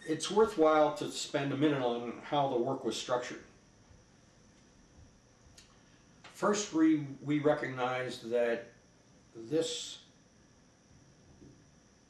It's worthwhile to spend a minute on how the work was structured. First, we recognized that this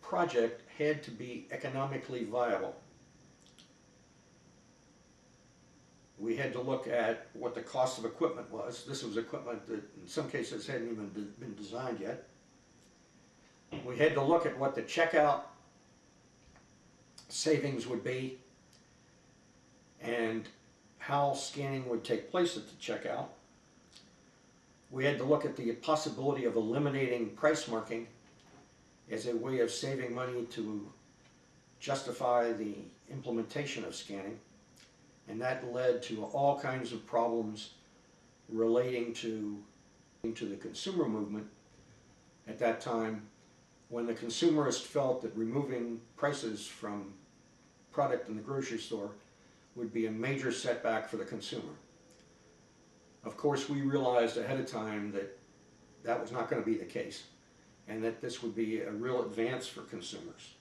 project had to be economically viable. We had to look at what the cost of equipment was. This was equipment that in some cases hadn't even been designed yet. We had to look at what the checkout savings would be and how scanning would take place at the checkout. We had to look at the possibility of eliminating price marking as a way of saving money to justify the implementation of scanning. And that led to all kinds of problems relating to the consumer movement at that time, when the consumerist felt that removing prices from product in the grocery store would be a major setback for the consumer. Of course, we realized ahead of time that that was not going to be the case, and that this would be a real advance for consumers.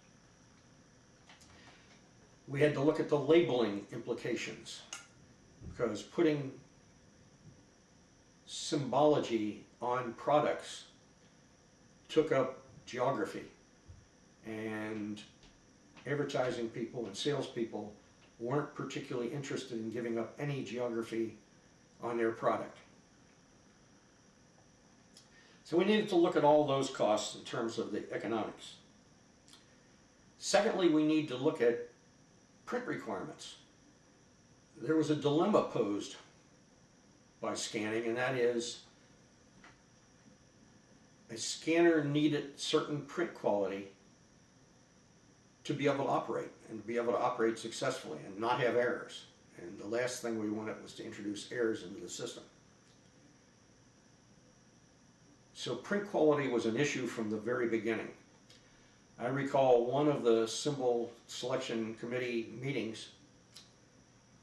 We had to look at the labeling implications, because putting symbology on products took up geography, and advertising people and salespeople weren't particularly interested in giving up any geography on their product. So we needed to look at all those costs in terms of the economics. Secondly, we need to look at print requirements. There was a dilemma posed by scanning, and that is a scanner needed certain print quality to be able to operate, and to be able to operate successfully and not have errors. And the last thing we wanted was to introduce errors into the system. So print quality was an issue from the very beginning. I recall one of the symbol selection committee meetings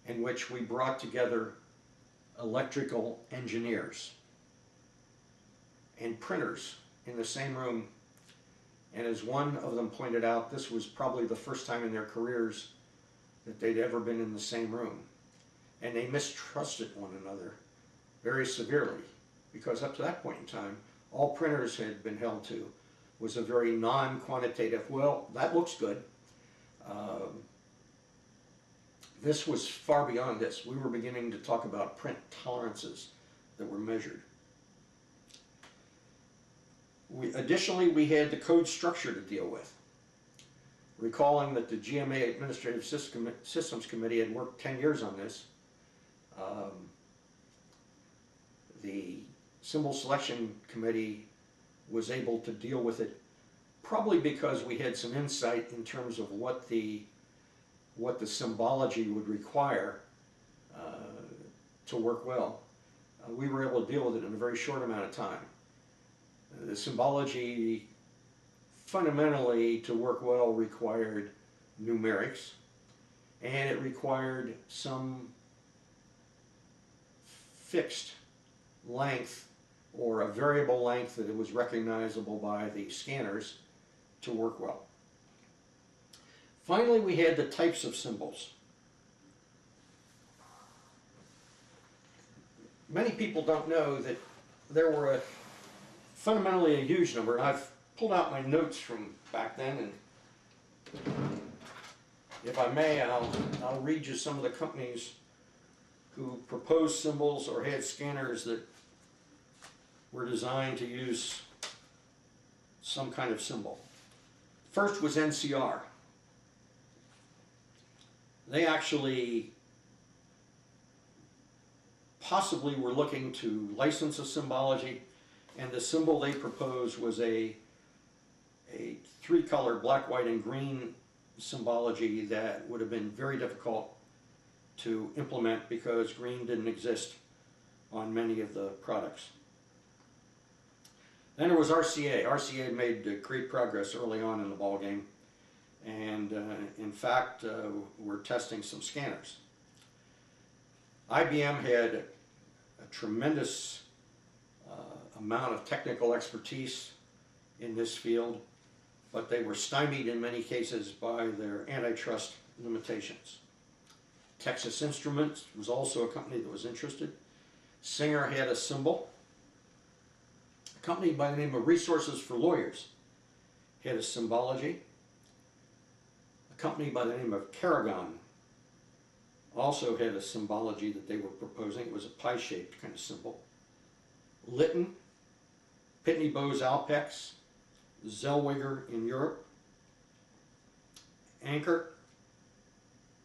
in which we brought together electrical engineers and printers in the same room, and as one of them pointed out, this was probably the first time in their careers that they'd ever been in the same room, and they mistrusted one another very severely, because up to that point in time all printers had been held to was a very non-quantitative, well, that looks good. This was far beyond this. We were beginning to talk about print tolerances that were measured. Additionally, we had the code structure to deal with. Recalling that the GMA Administrative Systems Committee had worked 10 years on this, the Symbol Selection Committee was able to deal with it, probably because we had some insight in terms of what the symbology would require to work well. We were able to deal with it in a very short amount of time. The symbology, fundamentally, to work well, required numerics, and it required some fixed length or a variable length that it was recognizable by the scanners to work well. Finally, we had the types of symbols. Many people don't know that there were fundamentally a huge number, and I've pulled out my notes from back then, and if I may, I'll read you some of the companies who proposed symbols or had scanners that were designed to use some kind of symbol. First was NCR. They actually possibly were looking to license a symbology, and the symbol they proposed was a three-color black, white, and green symbology that would have been very difficult to implement because green didn't exist on many of the products. Then there was RCA. RCA made great progress early on in the ballgame, and in fact we're testing some scanners. IBM had a tremendous amount of technical expertise in this field, but they were stymied in many cases by their antitrust limitations. Texas Instruments was also a company that was interested. Singer had a symbol. A company by the name of Resources for Lawyers had a symbology. A company by the name of Caragon also had a symbology that they were proposing. It was a pie-shaped kind of symbol. Lytton, Pitney Bowes Alpex, Zellweger in Europe, Anchor,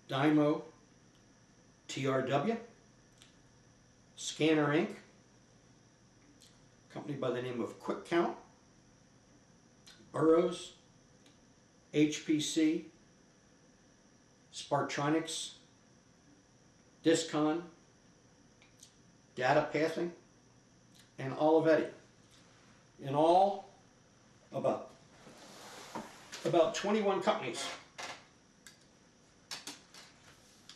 Dymo, TRW, Scanner Inc., a company by the name of Quick Count, Burroughs, U.P.C, Spartronics, Discon, Data Pathing, and Olivetti. In all, about 21 companies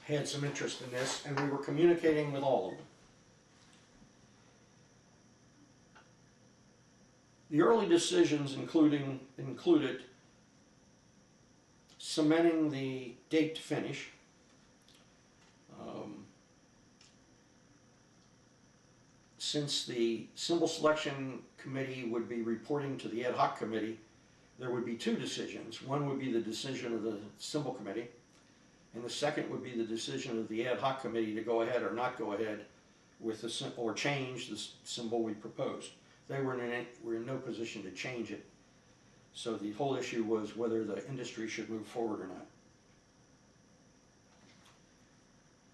had some interest in this, and we were communicating with all of them. The early decisions included cementing the date to finish, since the symbol selection committee would be reporting to the ad hoc committee, there would be two decisions. One would be the decision of the symbol committee, and the second would be the decision of the ad hoc committee to go ahead or not go ahead with the or change the symbol we proposed. They were in no position to change it, so the whole issue was whether the industry should move forward or not.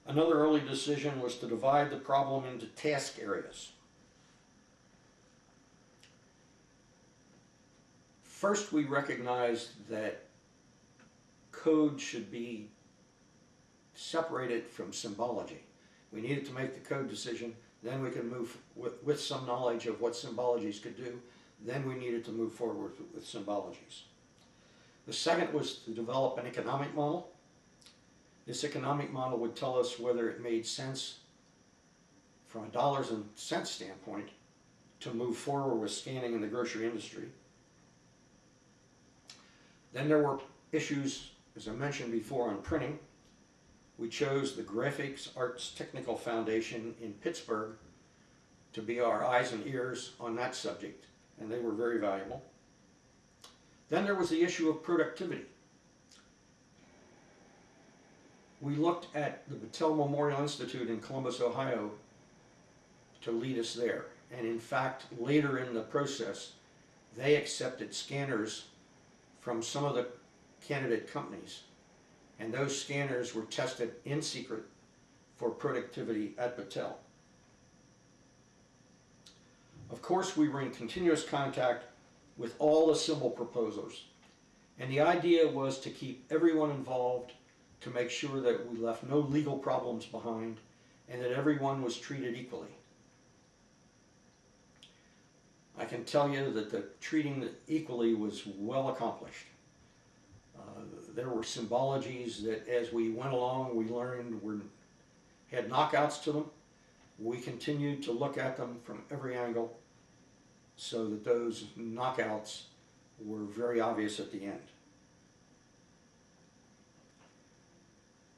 Another early decision was to divide the problem into task areas. First, we recognized that code should be separated from symbology. We needed to make the code decision, then we could move with some knowledge of what symbologies could do, then we needed to move forward with symbologies. The second was to develop an economic model. This economic model would tell us whether it made sense from a dollars and cents standpoint to move forward with scanning in the grocery industry. Then there were issues, as I mentioned before, on printing. We chose the Graphics Arts Technical Foundation in Pittsburgh to be our eyes and ears on that subject, and they were very valuable. Then there was the issue of productivity. We looked at the Battelle Memorial Institute in Columbus, Ohio to lead us there. And in fact, later in the process, they accepted scanners from some of the candidate companies. And those scanners were tested in secret for productivity at Battelle. Of course, we were in continuous contact with all the symbol proposers. And the idea was to keep everyone involved, to make sure that we left no legal problems behind, and that everyone was treated equally. I can tell you that the treating equally was well accomplished. There were symbologies that as we went along we learned had knockouts to them. We continued to look at them from every angle so that those knockouts were very obvious at the end.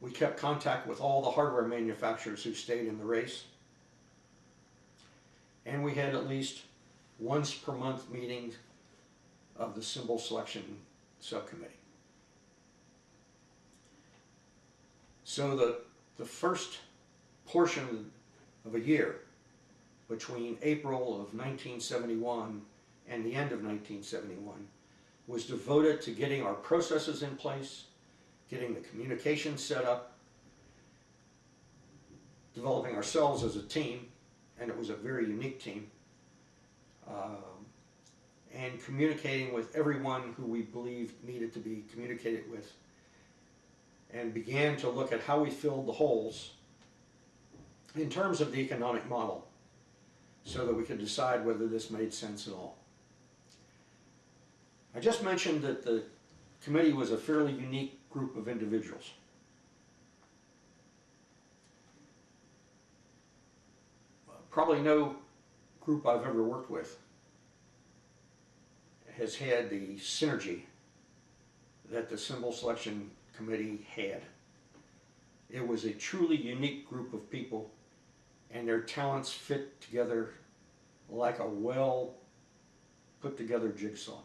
We kept contact with all the hardware manufacturers who stayed in the race. And we had at least once per month meetings of the symbol selection subcommittee. So the first portion of a year between April of 1971 and the end of 1971 was devoted to getting our processes in place, getting the communication set up, developing ourselves as a team, and it was a very unique team, and communicating with everyone who we believed needed to be communicated with, and began to look at how we filled the holes in terms of the economic model so that we could decide whether this made sense at all. I just mentioned that the committee was a fairly unique group of individuals. Probably no group I've ever worked with has had the synergy that the symbol selection committee had. It was a truly unique group of people, and their talents fit together like a well put together jigsaw.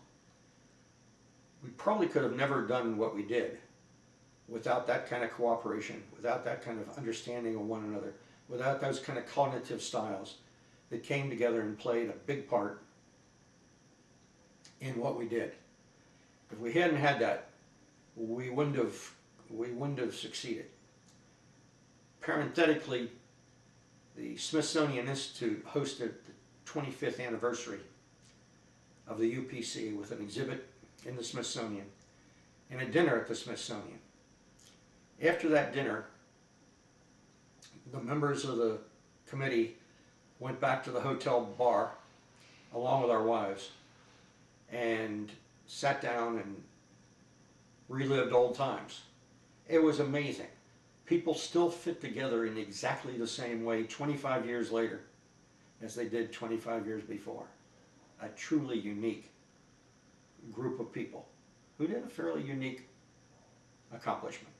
We probably could have never done what we did without that kind of cooperation, without that kind of understanding of one another, without those kind of cognitive styles that came together and played a big part in what we did. If we hadn't had that, we wouldn't have succeeded. Parenthetically, the Smithsonian Institute hosted the 25th anniversary of the U.P.C. with an exhibit in the Smithsonian and a dinner at the Smithsonian. After that dinner, the members of the committee went back to the hotel bar along with our wives and sat down and relived old times. It was amazing. People still fit together in exactly the same way 25 years later as they did 25 years before. A truly unique group of people who did a fairly unique accomplishment.